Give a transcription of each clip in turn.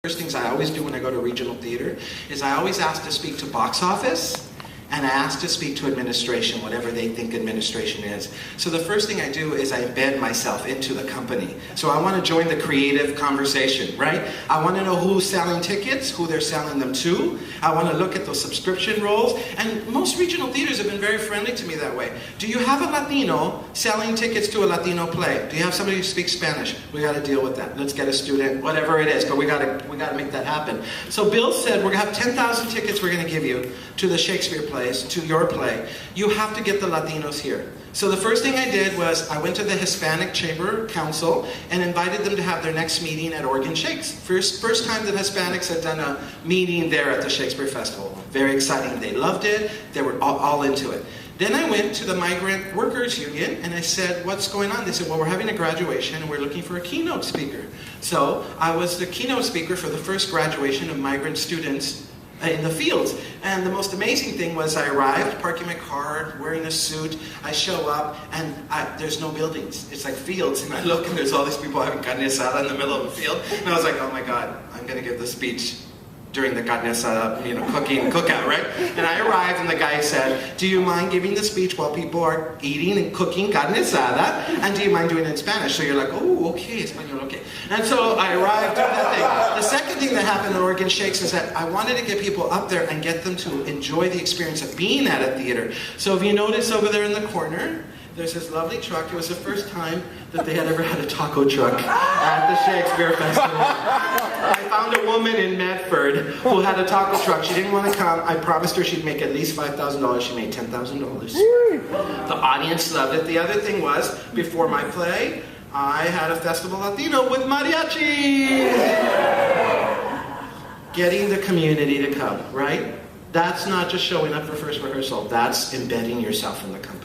First things I always do when I go to regional theater is I always ask to speak to box office, and I ask to speak to administration, whatever they think administration is. So the first thing I do is I embed myself into the company. So I want to join the creative conversation, right? I want to know who's selling tickets, who they're selling them to. I want to look at those subscription roles. And most regional theaters have been very friendly to me that way. Do you have a Latino selling tickets to a Latino play? Do you have somebody who speaks Spanish? We got to deal with that. Let's get a student, whatever it is, but we got to make that happen. So Bill said, we're going to have 10,000 tickets we're going to give you to the Shakespeare play. To your play, you have to get the Latinos here. So the first thing I did was I went to the Hispanic Chamber Council and invited them to have their next meeting at Oregon Shakes. First time that Hispanics had done a meeting there at the Shakespeare Festival. Very exciting. They loved it. They were all into it. Then I went to the Migrant Workers Union and I said, what's going on? They said, well, we're having a graduation and we're looking for a keynote speaker. So I was the keynote speaker for the first graduation of migrant students in the fields. And the most amazing thing was I arrived, parking my car, wearing a suit. I show up and there's no buildings. It's like fields, and I look and there's all these people having carne asada in the middle of a field. And I was like, oh my God, I'm going to give the speech during the carne asada, cookout, right? And I arrived and the guy said, do you mind giving the speech while people are eating and cooking carne asada? And do you mind doing it in Spanish? So you're like, oh, okay, Espanol, okay. And so I arrived doing that thing. The second thing that happened at Oregon Shakes is that I wanted to get people up there and get them to enjoy the experience of being at a theater. So if you notice over there in the corner, there's this lovely truck. It was the first time that they had ever had a taco truck at the Shakespeare Festival. I found a woman in Medford who had a taco truck. She didn't want to come. I promised her she'd make at least $5,000. She made $10,000. The audience loved it. The other thing was, before my play, I had a Festival Latino with mariachis. Getting the community to come, right? That's not just showing up for first rehearsal. That's embedding yourself in the company.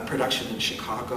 Production in Chicago.